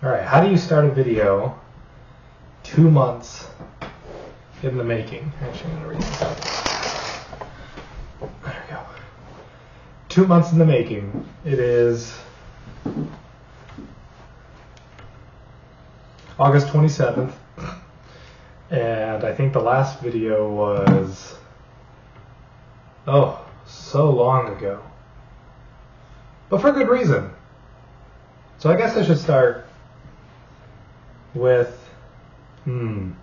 Alright, how do you start a video 2 months in the making? Actually, I'm going to read this out. There we go. 2 months in the making. It is August 27th, and I think the last video was, so long ago. But for good reason. So I guess I should start with 2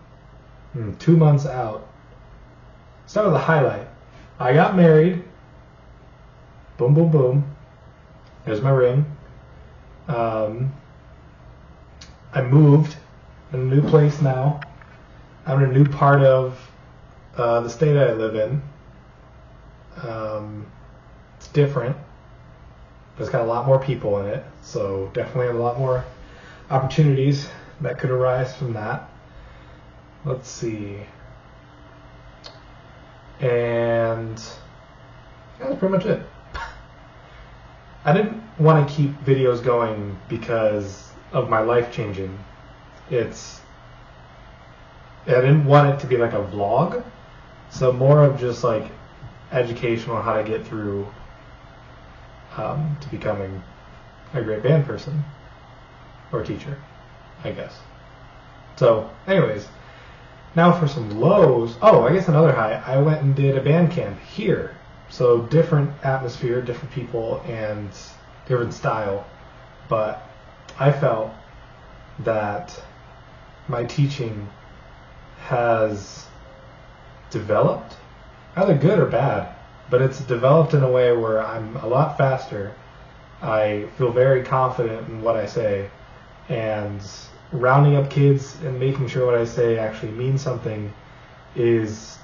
months out. Start with the highlight. I got married. Boom, boom, boom. There's my ring. I moved in a new place now. I'm in a new part of the state I live in. It's different. But it's got a lot more people in it, so definitely a lot more opportunities that could arise from that. Let's see. And that's pretty much it. I didn't want to keep videos going because of my life changing. I didn't want it to be like a vlog, so more of just like educational on how to get through to becoming a great band person or teacher, I guess. So anyways, now for some lows. Oh, I guess another high. I went and did a band camp here. So different atmosphere, different people, and different style. But I felt that my teaching has developed, either good or bad, but it's developed in a way where I'm a lot faster. I feel very confident in what I say, and rounding up kids and making sure what I say actually means something is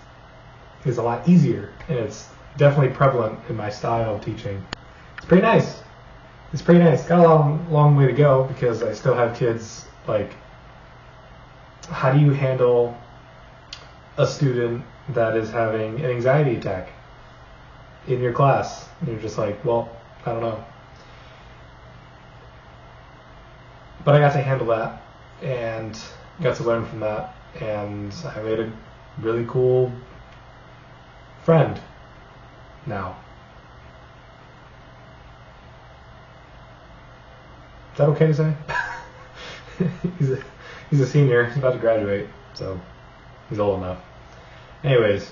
a lot easier, and it's definitely prevalent in my style of teaching. It's pretty nice. It's pretty nice. Got a long way to go because I still have kids. Like, how do you handle a student that is having an anxiety attack in your class? And you're just like, well, I don't know. But I got to handle that and got to learn from that, and I made a really cool friend now. Is that okay to say? He's a senior. He's about to graduate, so he's old enough. Anyways,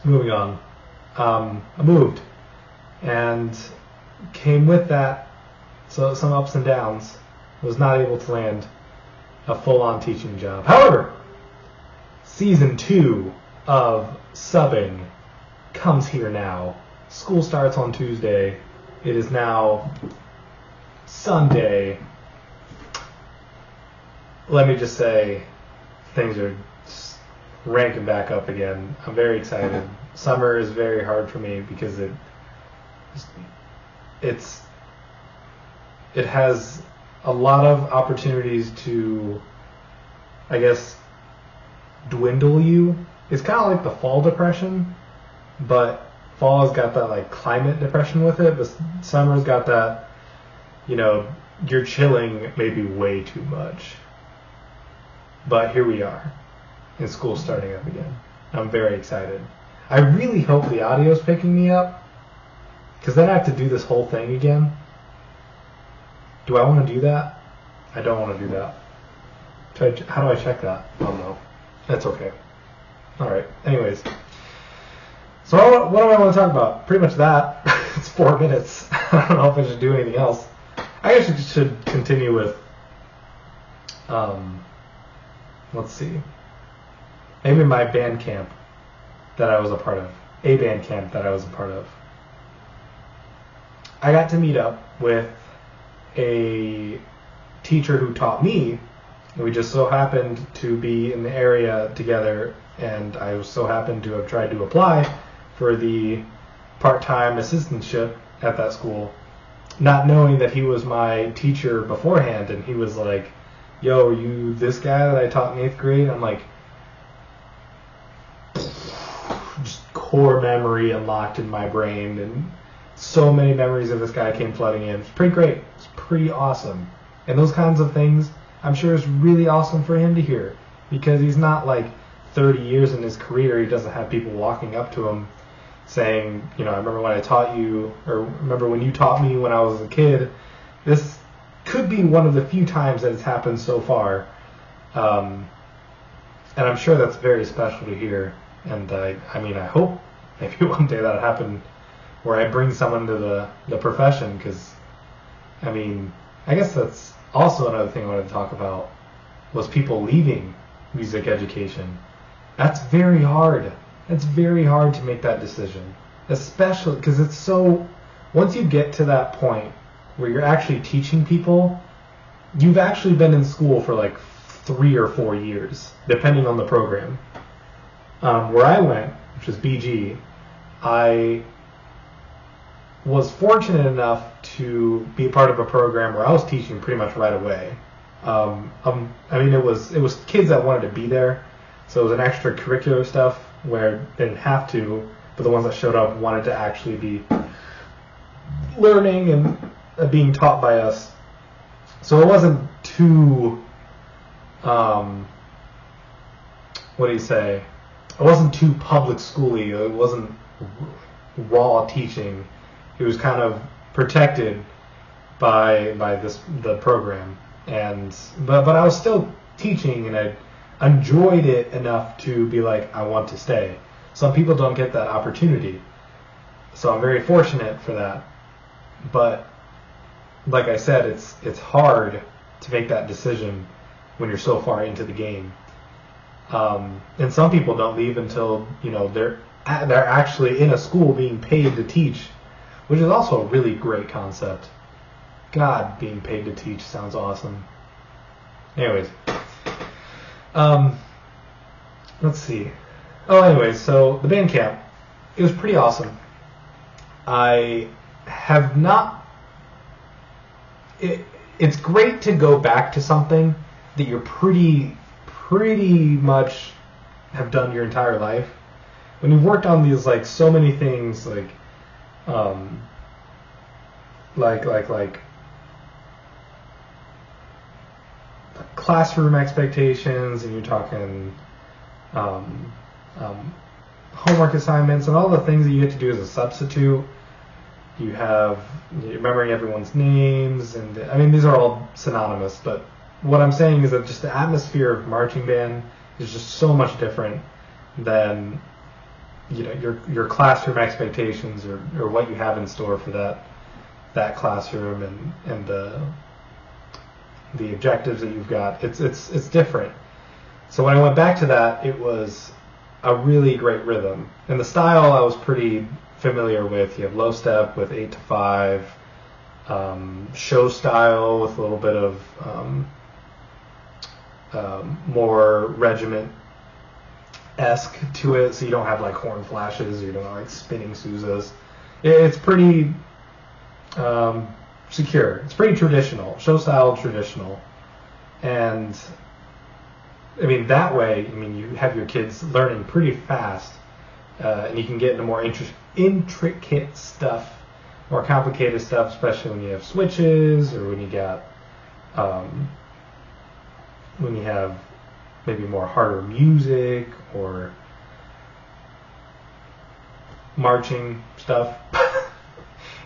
moving on. I moved, and came with that, so some ups and downs. Was not able to land a full-on teaching job. However, season 2 of subbing comes here now. School starts on Tuesday. It is now Sunday. Let me just say, things are ranking back up again. I'm very excited. Summer is very hard for me because it has a lot of opportunities to, I guess, dwindle you. It's kind of like the fall depression, but fall has got that like climate depression with it, but summer's got that, you're chilling maybe way too much. But here we are, and school's starting up again. I'm very excited. I really hope the audio's picking me up, because then I have to do this whole thing again. Do I want to do that? I don't want to do that. How do I check that? I don't know. That's okay. Alright, anyways. So what do I want to talk about? Pretty much that. It's 4 minutes. I don't know if I should do anything else. I guess I should continue with, let's see. Maybe my band camp that I was a part of. A band camp that I was a part of. I got to meet up with a teacher who taught me. We just so happened to be in the area together, and I so happened to have tried to apply for the part-time assistantship at that school, not knowing that he was my teacher beforehand. And he was like, yo, are you this guy that I taught in 8th grade? I'm like, just core memory unlocked in my brain, and so many memories of this guy came flooding in. It's pretty great. It's pretty awesome. And those kinds of things, I'm sure is really awesome for him to hear, because he's not like 30 years in his career. He doesn't have people walking up to him saying, I remember when I taught you, or remember when you taught me when I was a kid. This could be one of the few times that it's happened so far. And I'm sure that's very special to hear. And I hope maybe one day that'll happen where I bring someone to the profession, because, I guess that's also another thing I wanted to talk about, was people leaving music education. That's very hard. It's very hard to make that decision, especially because it's so, once you get to that point where you're actually teaching people, you've actually been in school for like 3 or 4 years, depending on the program. Where I went, which is BG, I was fortunate enough to be a part of a program where I was teaching pretty much right away. It was kids that wanted to be there, so it was an extracurricular stuff where they didn't have to, but the ones that showed up wanted to actually be learning and being taught by us. So it wasn't too, it wasn't too public schooly. It wasn't raw teaching. It was kind of protected by the program, but I was still teaching, and I enjoyed it enough to be like, I want to stay. Some people don't get that opportunity, so I'm very fortunate for that. But like I said, it's hard to make that decision when you're so far into the game. And some people don't leave until they're actually in a school being paid to teach, which is also a really great concept. God, being paid to teach sounds awesome. Anyways, let's see. So the band camp, it was pretty awesome. I have not. It's great to go back to something that you're pretty much have done your entire life. When you've worked on these so many things like classroom expectations, and you're talking homework assignments and all the things that you get to do as a substitute. You're remembering everyone's names, and these are all synonymous, but what I'm saying is that just the atmosphere of marching band is just so much different than your classroom expectations or what you have in store for that classroom and the objectives that you've got. It's different. So when I went back to that, it was a really great rhythm, and the style I was pretty familiar with. You have low step with 8-5, show style with a little bit of more regiment-esque to it, so you don't have horn flashes, you don't have spinning Souzas. It's pretty secure. It's pretty traditional, show style traditional, and that way, you have your kids learning pretty fast, and you can get into more intricate stuff, more complicated stuff, especially when you have switches or when you got when you have maybe more harder music or marching stuff.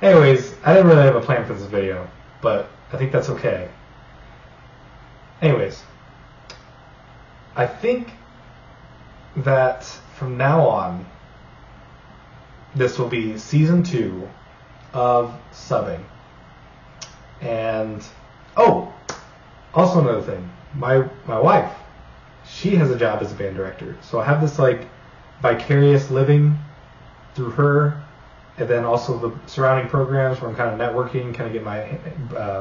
Anyways, I didn't really have a plan for this video, but I think that's okay. Anyways, I think that from now on, this will be season 2 of subbing. And also another thing, my wife, she has a job as a band director, so I have this vicarious living through her, and then also the surrounding programs where I'm kind of networking, kind of get my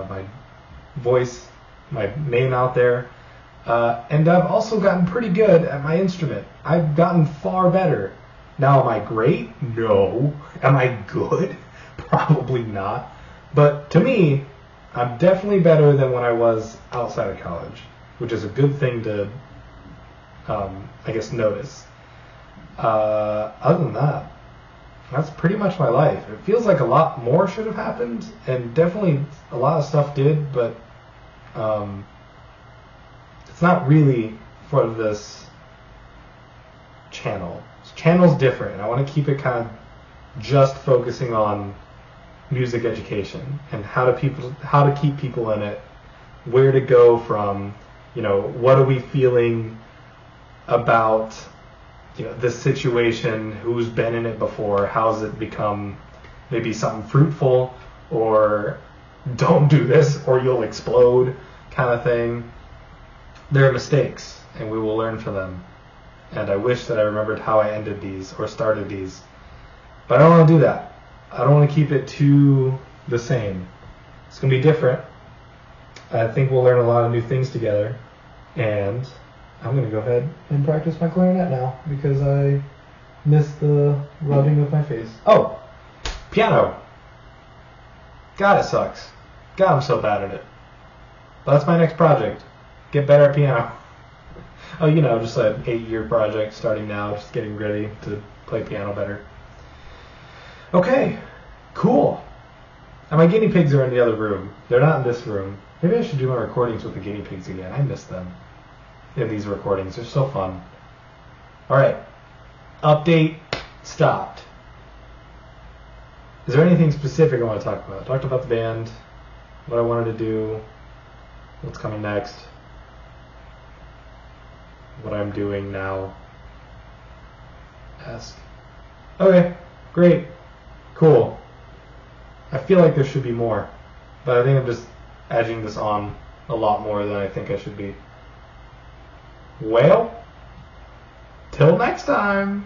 my voice, my name out there. And I've also gotten pretty good at my instrument. I've gotten far better. Now, am I great? No. Am I good? Probably not. But to me, I'm definitely better than when I was outside of college, which is a good thing to, notice. Other than that, that's pretty much my life. It feels like a lot more should have happened, and definitely a lot of stuff did, but It's not really for this channel. This channel's different. I want to keep it kind of just focusing on music education and how to keep people in it, where to go from, what are we feeling about, this situation, who's been in it before, how's it become maybe something fruitful, or don't do this or you'll explode kind of thing. There are mistakes and we will learn from them. And I wish that I remembered how I ended these or started these. But I don't want to do that. I don't want to keep it too the same. It's going to be different. I think we'll learn a lot of new things together. And I'm going to go ahead and practice my clarinet now because I missed the rubbing of my face. Oh, piano. God, it sucks. God, I'm so bad at it. But that's my next project. Get better at piano. Oh, just an 8-year project starting now, just getting ready to play piano better. Okay, cool. And my guinea pigs are in the other room. They're not in this room. Maybe I should do my recordings with the guinea pigs again. I miss them. In these recordings. They're so fun. Alright. Update stopped. Is there anything specific I want to talk about? I talked about the band, what I wanted to do, what's coming next, what I'm doing now. Ask. Okay, great, cool. I feel like there should be more, but I think I'm just edging this on a lot more than I think I should be. Well, till next time,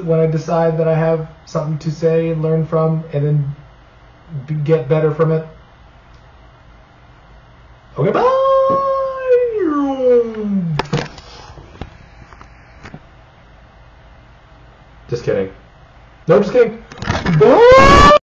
when I decide that I have something to say and learn from and then get better from it. Okay, bye! Just kidding. No, just kidding. Bye!